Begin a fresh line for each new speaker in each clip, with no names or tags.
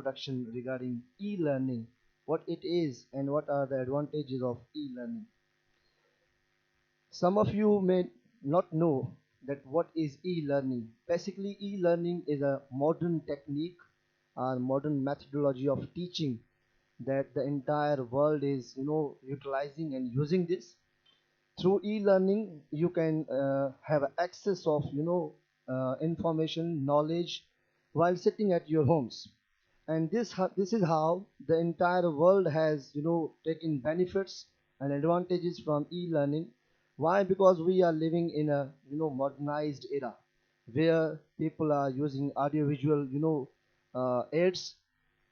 introduction regarding e-learning, what it is and what are the advantages of e-learning. Some of you may not know that what is e-learning. Basically, e-learning is a modern technique or modern methodology of teaching that the entire world is utilizing and using this. Through e-learning you can have access of information, knowledge while sitting at your homes. And this is how the entire world has taken benefits and advantages from e-learning. Why? Because we are living in a modernized era where people are using audiovisual aids.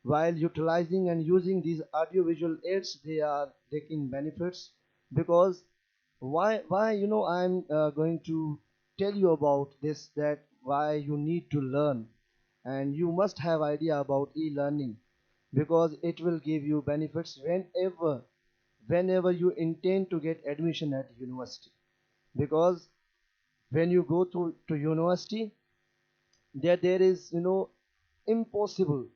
While utilizing and using these audiovisual aids, they are taking benefits. Because why I'm going to tell you about this, that why you need to learn and you must have idea about e-learning, because it will give you benefits whenever you intend to get admission at university. Because when you go to university, there is impossible,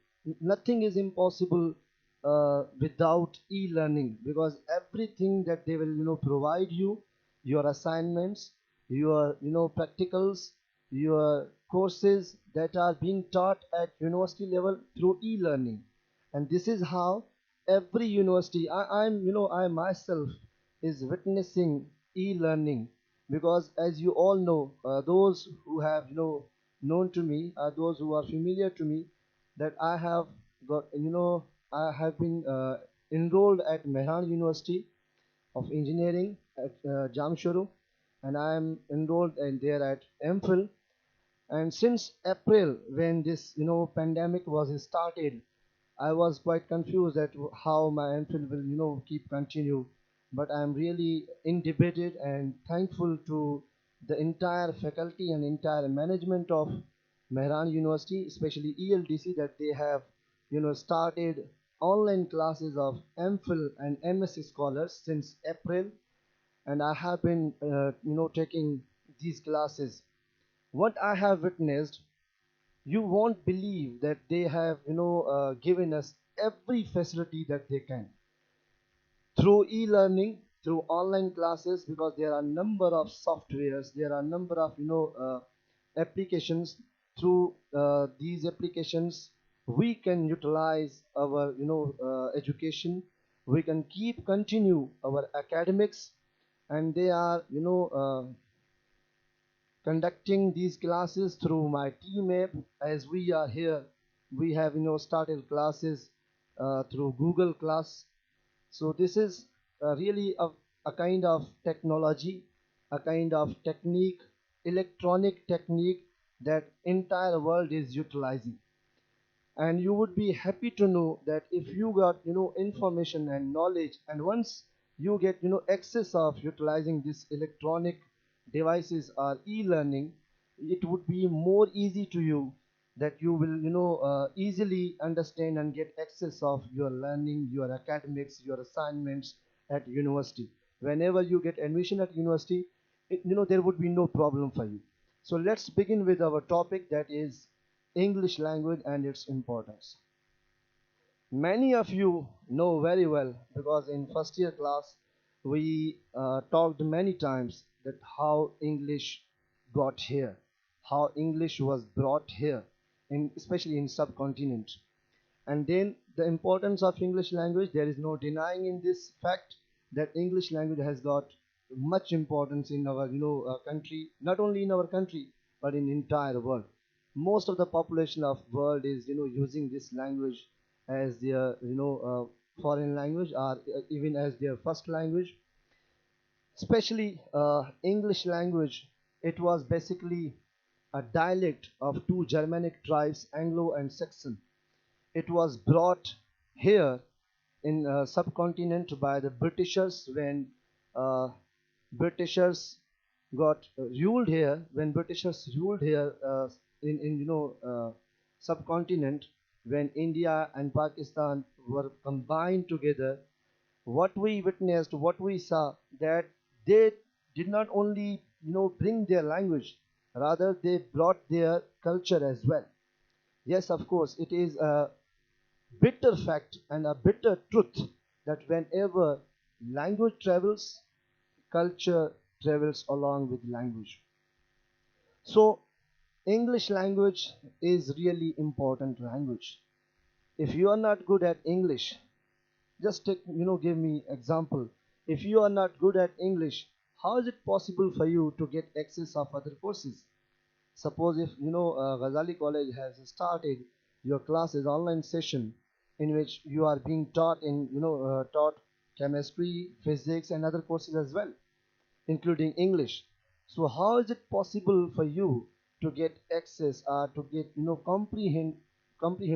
nothing is impossible without e-learning. Because everything that they will provide you, your assignments, your practicals, your courses that are being taught at university level through e-learning. And this is how every university, I myself is witnessing e-learning. Because as you all know, those who have known to me, those who are familiar to me, that I have got I have been enrolled at Mehran University of Engineering at Jamshoro, and I am enrolled in there at MPhil. And since April, when this pandemic was started, I was quite confused at how my MPhil will keep continue. But I am really indebted and thankful to the entire faculty and entire management of Mehran University, especially ELDC, that they have started online classes of MPhil and MSc scholars since April. And I have been taking these classes. What I have witnessed, you won't believe that they have given us every facility that they can through e-learning, through online classes. Because there are number of softwares, there are number of applications. Through these applications we can utilize our education, we can keep continue our academics. And they are conducting these classes through my team app. As we are here, we have started classes through Google Class. So this is really a kind of technology, a kind of technique, electronic technique that entire world is utilizing. And you would be happy to know that if you got information and knowledge, and once you get access of utilizing this electronic devices or e-learning, it would be more easy to you, that you will easily understand and get access of your learning, your academics, your assignments at university. Whenever you get admission at university, there would be no problem for you. So let's begin with our topic, that is English language and its importance. Many of you know very well, because in first year class we talked many times that how English got here, how English was brought here, especially in subcontinent. And then the importance of English language, there is no denying in this fact that English language has got much importance in our country, not only in our country but in entire world. Most of the population of world is using this language as their foreign language, or even as their first language. Especially English language, it was basically a dialect of two Germanic tribes, Anglo and Saxon. It was brought here in subcontinent by the Britishers when uh, Britishers got ruled here. When Britishers ruled here in subcontinent, when India and Pakistan were combined together, what we witnessed, what we saw, that they did not only bring their language, rather they brought their culture as well. Yes, of course, it is. bitter fact and a bitter truth that whenever language travels, culture travels along with language. So English language is really important language. If you are not good at English, just take, give me example. If you are not good at English, how is it possible for you to get access of other courses? Suppose if Ghazali College has started your classes online session in which you are being taught taught chemistry, physics, and other courses as well, including English. So how is it possible for you to get access or to get comprehend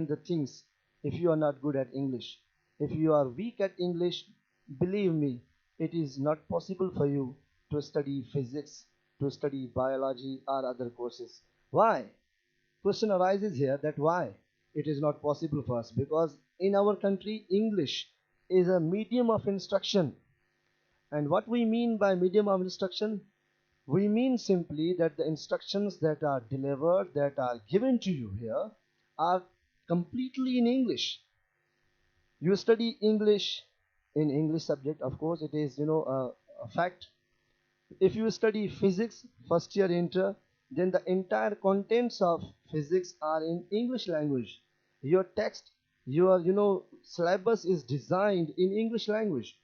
the things if you are not good at English? If you are weak at English, believe me, it is not possible for you to study physics, to study biology or other courses. Why? Question arises here that why it is not possible for us, because in our country English is a medium of instruction. And what we mean by medium of instruction? We mean simply that the instructions that are delivered, that are given to you here, are completely in English. You study English in English subject, of course, it is a fact. If you study physics, first year inter, then the entire contents of physics are in English language. Your text, your syllabus is designed in English language.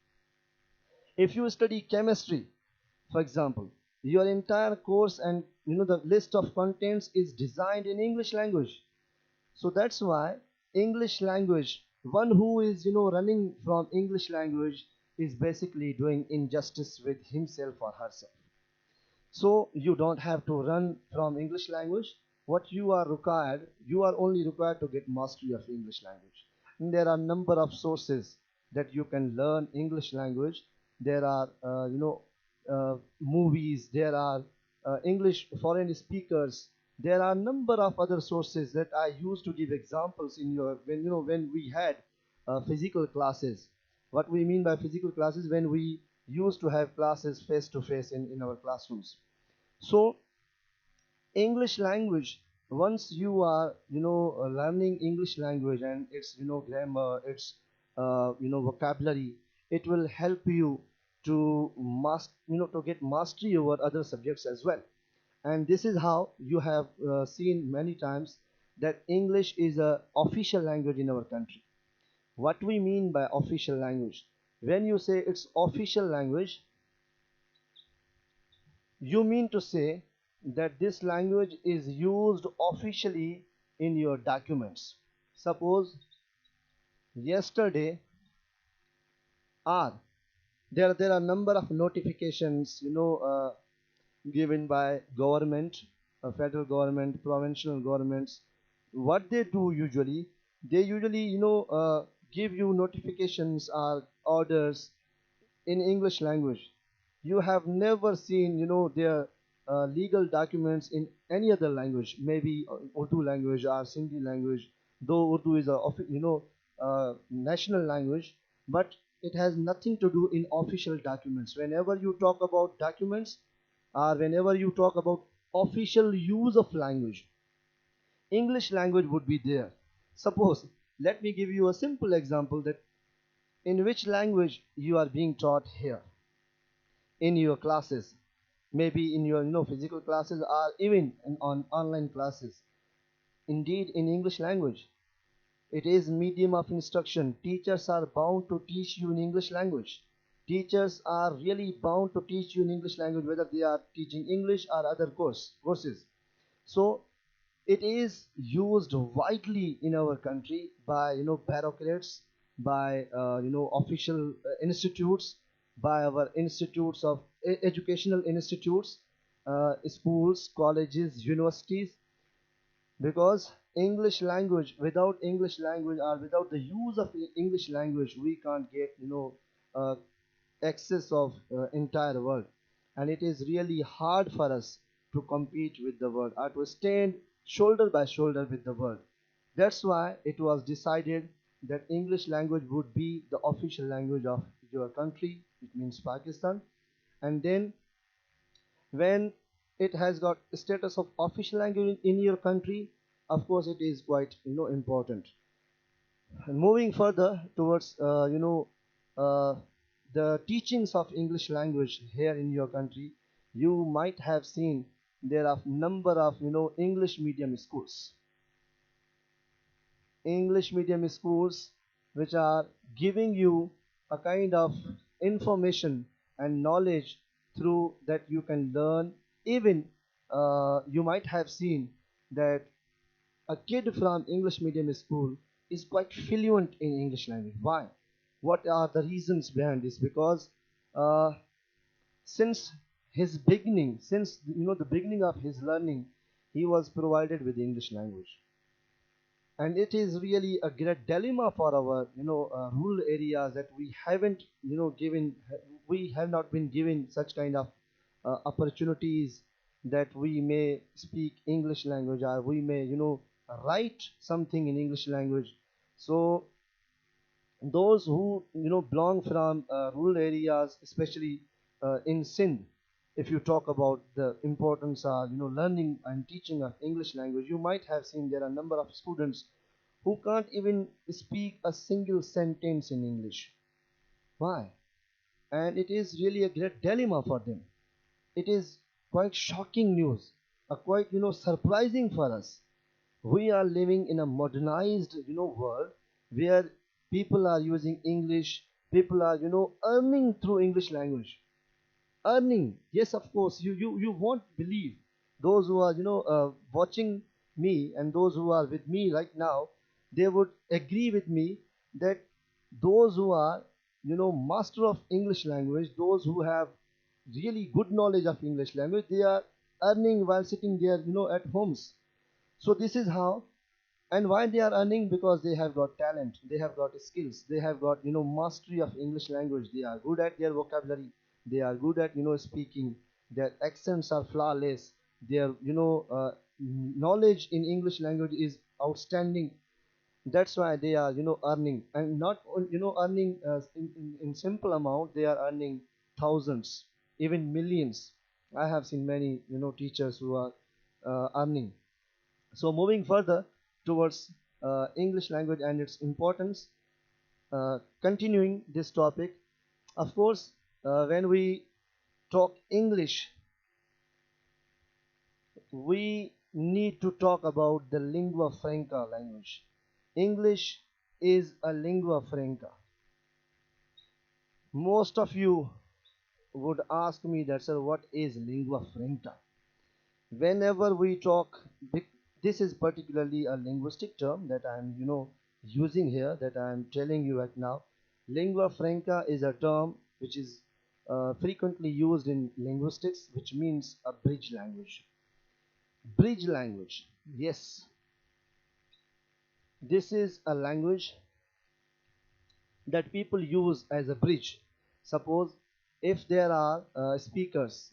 If you study chemistry, for example, your entire course and the list of contents is designed in English language. So that's why English language, one who is running from English language is basically doing injustice with himself or herself. So you don't have to run from English language. What you are only required to get mastery of English language. And there are number of sources that you can learn English language. There are movies. There are English foreign speakers. There are number of other sources that I used to give examples in your when we had physical classes. What we mean by physical classes, when we used to have classes face to face in our classrooms. So English language, once you are learning English language and its grammar, its vocabulary, it will help you to to get mastery over other subjects as well. And this is how you have seen many times that English is a official language in our country. What we mean by official language? When you say it's official language, you mean to say that this language is used officially in your documents. Suppose yesterday, or there are number of notifications given by government, federal government, provincial governments. What they do usually, they usually give you notifications or orders in English language. You have never seen, their legal documents in any other language, maybe Urdu language or Sindhi language. Though Urdu is a, national language, but it has nothing to do in official documents. Whenever you talk about documents, or whenever you talk about official use of language, English language would be there. Suppose, let me give you a simple example that in which language you are being taught here in your classes, maybe in your physical classes or even on online classes. Indeed, in English language, it is medium of instruction. Teachers are bound to teach you in English language. Teachers are really bound to teach you in English language, whether they are teaching English or other courses. So it is used widely in our country by bureaucrats, by official institutes, by our institutes of educational institutes, schools, colleges, universities, because English language, without English language or without the use of English language, we can't get uh, access of entire world. And it is really hard for us to compete with the world or to stand shoulder by shoulder with the world. That's why it was decided that English language would be the official language of your country, it means Pakistan. And then when it has got status of official language in your country, of course it is quite important. And moving further towards, uh, the teachings of English language here in your country, you might have seen there are number of, English medium schools. English medium schools which are giving you a kind of information and knowledge through that you can learn. Even you might have seen that a kid from English medium school is quite fluent in English language. Why? What are the reasons behind this? Because uh, since his beginning, since the beginning of his learning, he was provided with English language. And it is really a great dilemma for our rural areas that we haven't given, we have not been given such kind of opportunities that we may speak English language, or we may write something in English language. So those who belong from rural areas, especially in Sindh, if you talk about the importance of learning and teaching of English language, you might have seen there are a number of students who can't even speak a single sentence in English. Why? And it is really a great dilemma for them. It is quite shocking news, a quite surprising for us. We are living in a modernized world where people are using English, people are earning through English language. Earning, yes, of course, you won't believe, those who are watching me and those who are with me right now, they would agree with me that those who are master of English language, those who have really good knowledge of English language, they are earning while sitting there at homes. So this is how. And why they are earning? Because they have got talent, they have got skills, they have got mastery of English language, they are good at their vocabulary, they are good at speaking, their accents are flawless, their knowledge in English language is outstanding. That's why they are earning, and not earning in simple amount, they are earning thousands, even millions. I have seen many teachers who are earning. So moving further towards English language and its importance, continuing this topic, of course, when we talk English, we need to talk about the lingua franca language. English is a lingua franca. Most of you would ask me that, sir, what is lingua franca? Whenever we talk, this is particularly a linguistic term that I'm using here, that I'm telling you right now. Lingua franca is a term which is frequently used in linguistics, which means a bridge language. Bridge language, yes, this is a language that people use as a bridge. Suppose if there are speakers,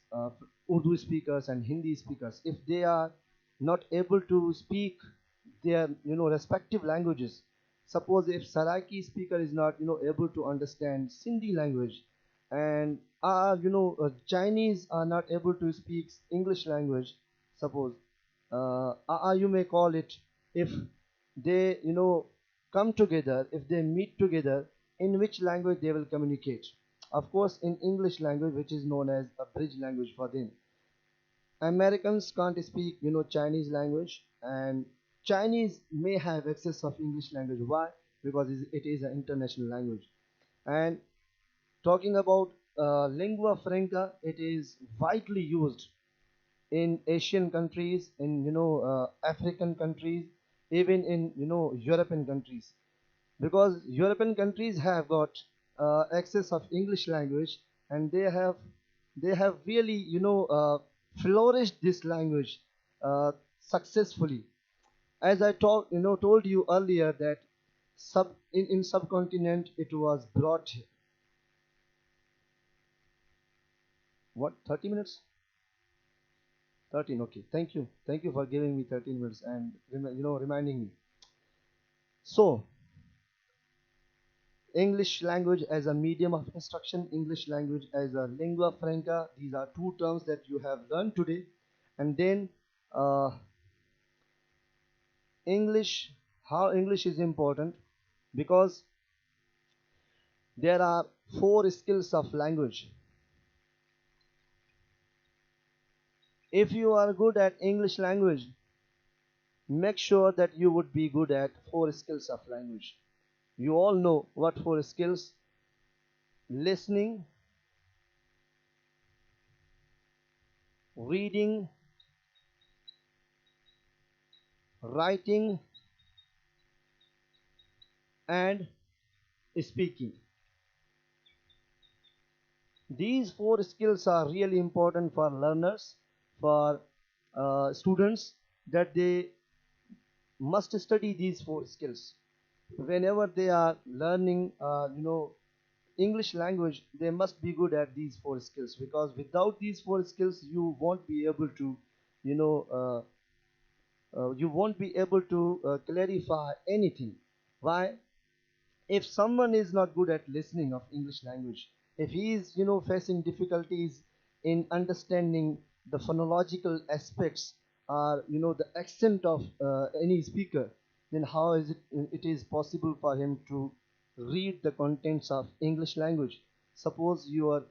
Urdu speakers and Hindi speakers, if they are not able to speak their respective languages, suppose if Saraiki speaker is not able to understand Sindhi language, and Chinese are not able to speak English language, suppose you may call it, if they come together, if they meet together, in which language they will communicate? Of course, in English language, which is known as a bridge language for them. Americans can't speak Chinese language, and Chinese may have access of English language. Why? Because it is an international language. And talking about lingua franca, it is widely used in Asian countries, in African countries, even in European countries, because European countries have got access of English language, and they have really flourished this language successfully. As I told you earlier that in subcontinent it was brought. What, 30 minutes? 13, okay. Thank you for giving me 13 minutes and reminding me. So English language as a medium of instruction, English language as a lingua franca. These are two terms that you have learned today. And then uh, English, how English is important. because there are four skills of language. If you are good at English language, make sure that you would be good at four skills of language. You all know what four skills: listening, reading, writing, and speaking. These four skills are really important for learners, for students, that they must study these four skills. Whenever they are learning, English language, they must be good at these four skills, because without these four skills, you won't be able to, you know, clarify anything. Why? If someone is not good at listening of English language, if he is facing difficulties in understanding the phonological aspects, or the accent of any speaker, then how is it is possible for him to read the contents of English language? Suppose your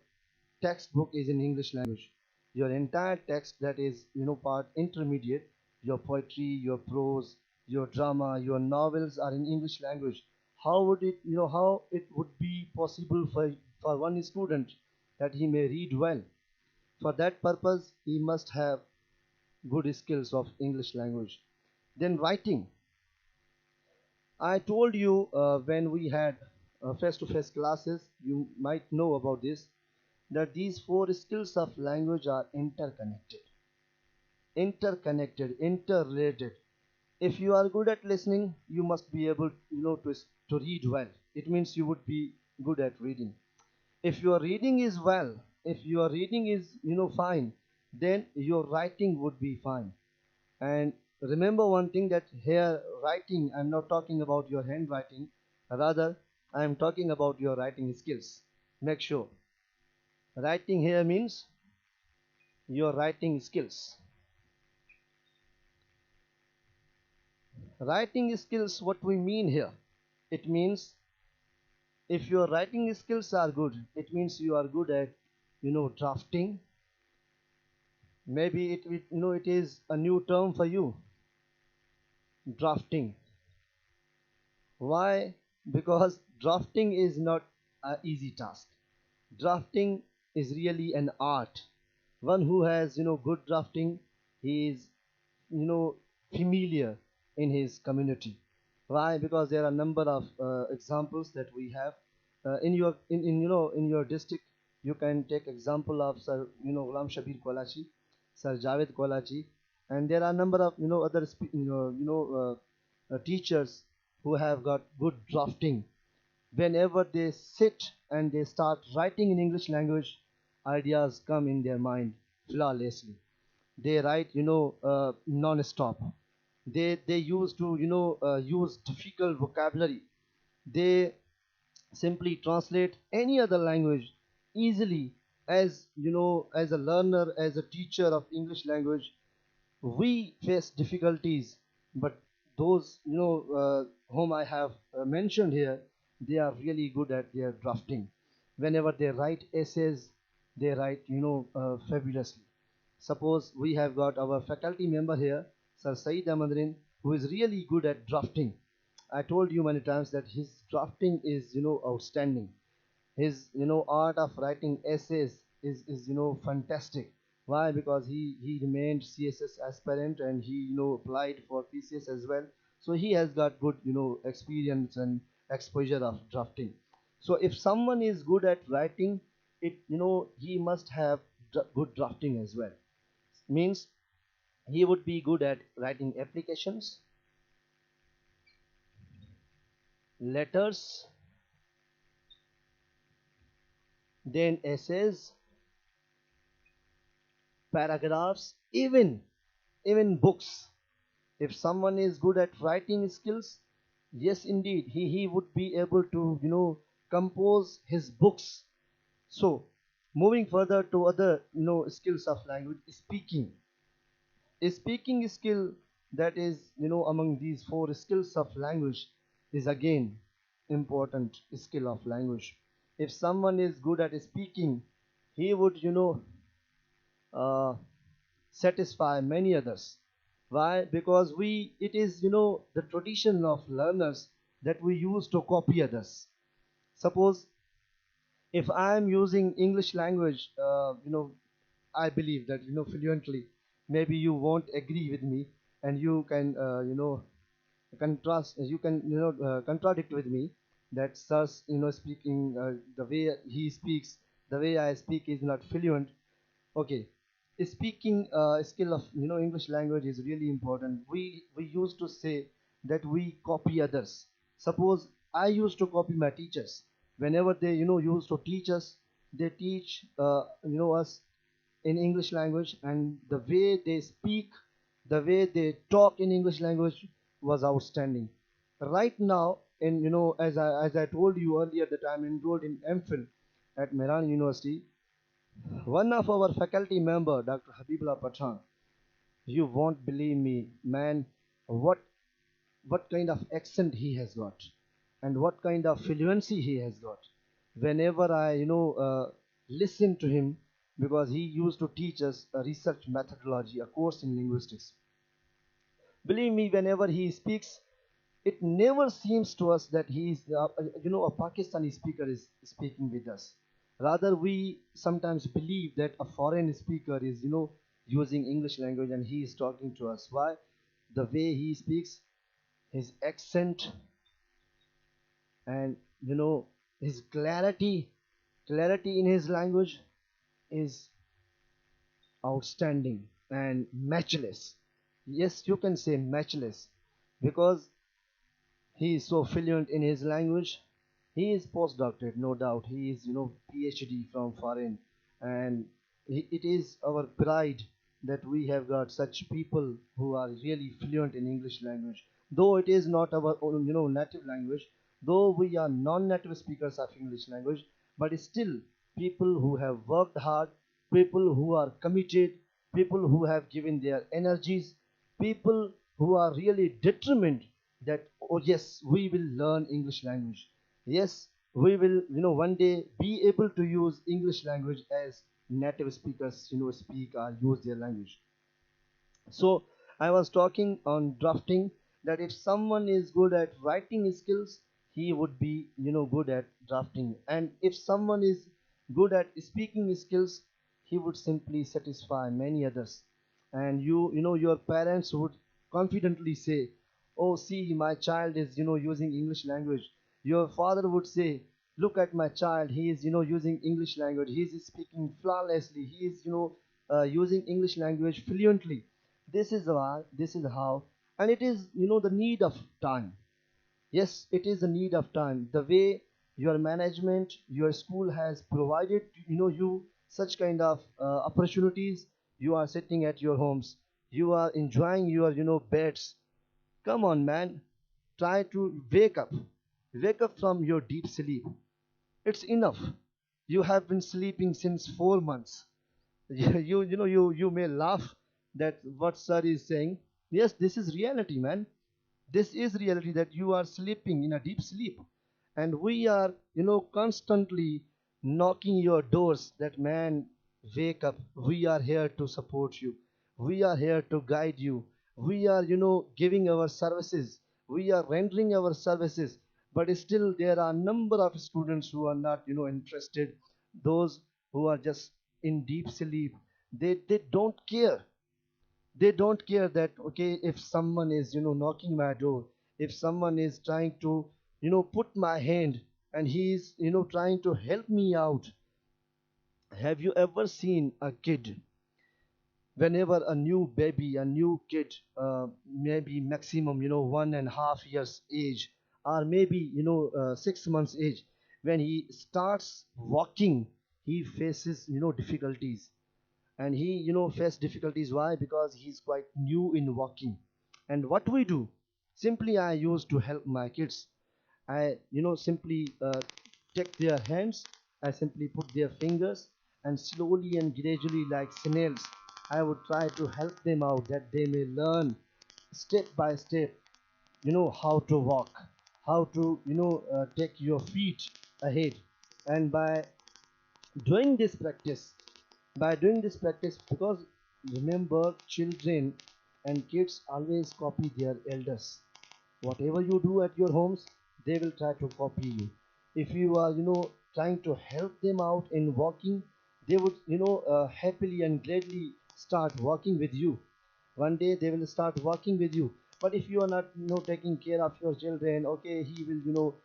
textbook is in English language, your entire text, that is part intermediate, your poetry, your prose, your drama, your novels are in English language. How would it you know how it would be possible for one student that he may read well? For that purpose, he must have good skills of English language. Then writing. I told you when we had face-to-face classes, you might know about this, that these four skills of language are interrelated. If you are good at listening, you must be able, to read well. It means you would be good at reading. If your reading is well, if your reading is, fine, then your writing would be fine. And remember one thing, that here writing, I'm not talking about your handwriting, rather I am talking about your writing skills. Make sure writing here means your writing skills. Writing skills, what we mean here, it means if your writing skills are good, it means you are good at drafting. Maybe it is a new term for you, drafting. Why? Because drafting is not an easy task. Drafting is really an art. One who has good drafting, he is you know familiar in his community. Why? Because there are a number of examples that we have in your district. You can take example of Sir Ghulam Shabir Kwalachi, Sir Javed Kwalachi, and there are a number of other teachers who have got good drafting. Whenever they sit and they start writing in English language, ideas come in their mind flawlessly. They write non-stop. They used to use difficult vocabulary. They simply translate any other language easily. As as a learner, as a teacher of English language, we face difficulties, but those whom I have mentioned here, they are really good at their drafting. Whenever they write essays, they write fabulously. Suppose we have got our faculty member here, Sir Saeed Amadrin, who is really good at drafting. I told you many times that his drafting is outstanding. His art of writing essays is fantastic. Why? Because he remained CSS aspirant, and he applied for PCS as well. So he has got good experience and exposure of drafting. So if someone is good at writing, it he must have good drafting as well. Means he would be good at writing applications, letters, then essays, paragraphs, even books. If someone is good at writing skills, yes, indeed, he would be able to compose his books. So moving further to other skills of language, speaking. A speaking skill, that is among these four skills of language, is again. important skill of language. If someone is good at speaking, he would, uh, satisfy many others. Why? Because it is, the tradition of learners that we use to copy others. Suppose if I am using English language, I believe that, fluently, maybe you won't agree with me, and you can, contradict with me that sir's, speaking, the way he speaks, the way I speak is not fluent. Okay, speaking skill of, English language is really important. We used to say that we copy others. Suppose I used to copy my teachers. Whenever they, used to teach us, they teach, us in English language, and the way they speak, the way they talk in English language was outstanding. Right now, in, as I told you earlier, that I'm enrolled in MPhil at Mehran University. One of our faculty member, Dr. Habibullah Pathan, you won't believe me, man, what what kind of accent he has got, and what kind of fluency he has got. Whenever I, listen to him, because he used to teach us a research methodology, a course in linguistics. Believe me, whenever he speaks, it never seems to us that he is, a Pakistani speaker is speaking with us. Rather, we sometimes believe that a foreign speaker is, using English language and he is talking to us. Why? The way he speaks, his accent, and, his clarity in his language is outstanding and matchless. Yes, you can say matchless, because he is so fluent in his language. He is postdoctorate, no doubt. He is, PhD from foreign, and it is our pride that we have got such people who are really fluent in English language. Though it is not our own, native language, though we are non-native speakers of English language, but still people who have worked hard, people who are committed, people who have given their energies, people who are really determined that, oh yes, we will learn English language. Yes, we will, one day be able to use English language as native speakers, speak or use their language. So I was talking on drafting, that if someone is good at writing skills, he would be, good at drafting. And if someone is good at speaking skills, he would simply satisfy many others. And your parents would confidently say, "Oh, see, my child is, using English language." Your father would say, "Look at my child. He is, using English language. He is speaking flawlessly. He is, using English language fluently." This is why, this is how, and it is, the need of time. Yes, it is the need of time. The way your management, your school has provided, you such kind of opportunities. You are sitting at your homes. You are enjoying your, beds. Come on, man. Try to wake up. Wake up from your deep sleep. It's enough. You have been sleeping since 4 months. You may laugh that what sir is saying. Yes, this is reality, man. This is reality, that you are sleeping in a deep sleep, and we are, constantly knocking your doors, that, man, wake up. We are here to support you. We are here to guide you. We are, giving our services. We are rendering our services. But still there are number of students who are not, interested. Those who are just in deep sleep. They don't care. They don't care that, okay, if someone is, knocking my door, if someone is trying to, put my hand, and he is, trying to help me out. Have you ever seen a kid, whenever a new baby, a new kid, maybe maximum, 1.5 years age, or maybe, 6 months age, when he starts walking, he faces, difficulties. And he, face difficulties. Why? Because he's quite new in walking. And what we do, simply I used to help my kids. I, simply take their hands. I simply put their fingers, and slowly and gradually, like snails, I would try to help them out, that they may learn step by step, how to walk, how to take your feet ahead. And doing this practice doing this practice, because remember, children and kids always copy their elders. Whatever you do at your homes, they will try to copy you. If you are trying to help them out in walking, they would happily and gladly start walking with you. One day they will start working with you. But if you are not taking care of your children, okay, he will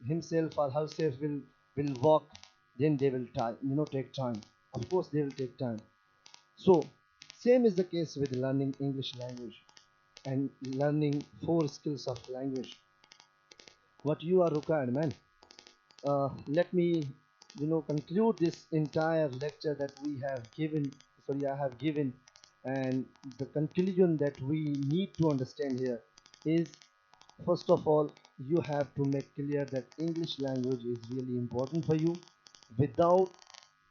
himself or herself will walk, then they will take time. Of course they will take time. So same is the case with learning English language and learning four skills of language. What you are required, man. Let me conclude this entire lecture that we have given sorry I have given. And the conclusion that we need to understand here is, first of all, you have to make clear that English language is really important for you. Without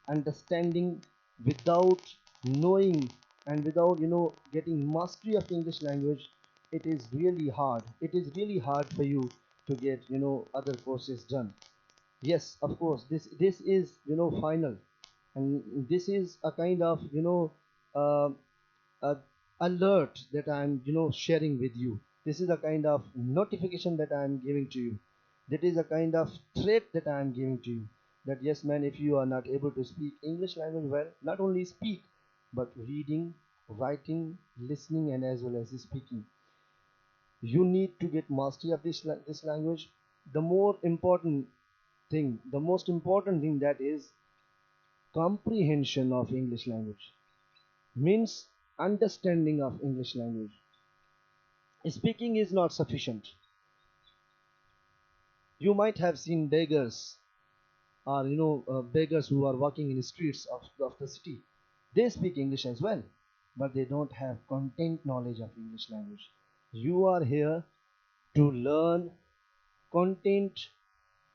understanding, without knowing, and without getting mastery of English language, it is really hard for you to get other courses done. Yes, of course, this is final. And this is a kind of uh, a alert that I'm sharing with you. This is a kind of notification that I'm giving to you. That is a kind of threat that I'm giving to you, that yes, man, if you are not able to speak English language well, not only speak, but reading, writing, listening, and as well as speaking, you need to get mastery of this language. The most important thing, that is comprehension of English language, means understanding of English language. Speaking is not sufficient. You might have seen beggars, or beggars who are walking in the streets of the city. They speak English as well, but they don't have content knowledge of English language. You are here to learn content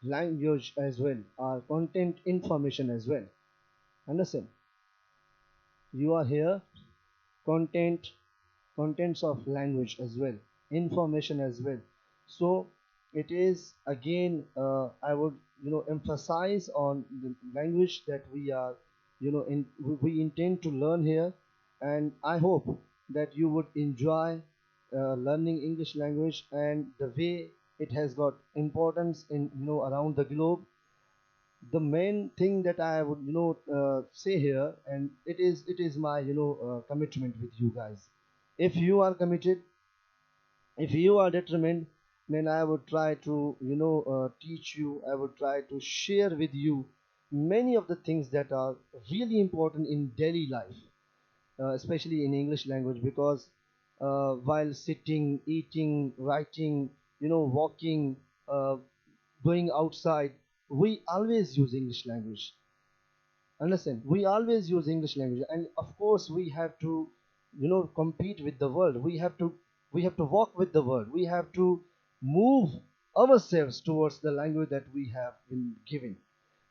language as well, or content information as well. Understand? You are here content contents of language as well, information as well. So it is again, I would emphasize on the language that we are we intend to learn here. And I hope that you would enjoy learning English language, and the way it has got importance in around the globe. The main thing that I would say here, and it is my commitment with you guys. If you are committed, if you are determined, then I would try to teach you. I would try to share with you many of the things that are really important in daily life, especially in English language. Because while sitting, eating, writing, walking, going outside, we always use English language. Understand? We always use English language, and of course we have to compete with the world. We have to walk with the world. We have to move ourselves towards the language that we have been given.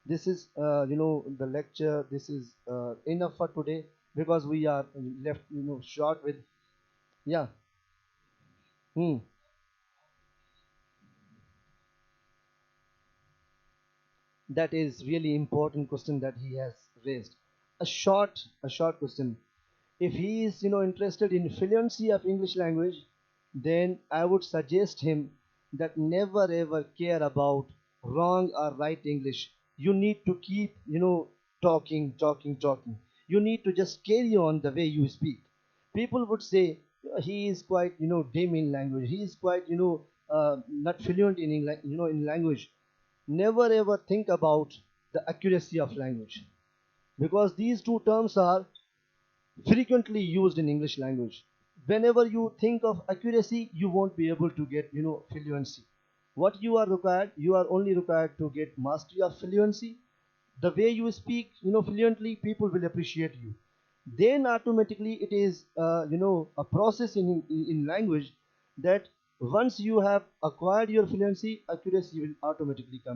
This is the lecture. This is enough for today, because we are left short with. Yeah. Hmm. That is really important question that he has raised. A short question. If he is interested in fluency of English language, then I would suggest him that never ever care about wrong or right English. You need to keep talking, talking, talking. You need to just carry on the way you speak. People would say, he is quite dim in language, he is quite not fluent in in language. Never ever think about the accuracy of language, because these two terms are frequently used in English language. Whenever you think of accuracy, you won't be able to get fluency. What you are required, you are only required to get mastery of fluency. The way you speak fluently, people will appreciate you. Then automatically it is a process in language, that once you have acquired your fluency, accuracy will automatically come.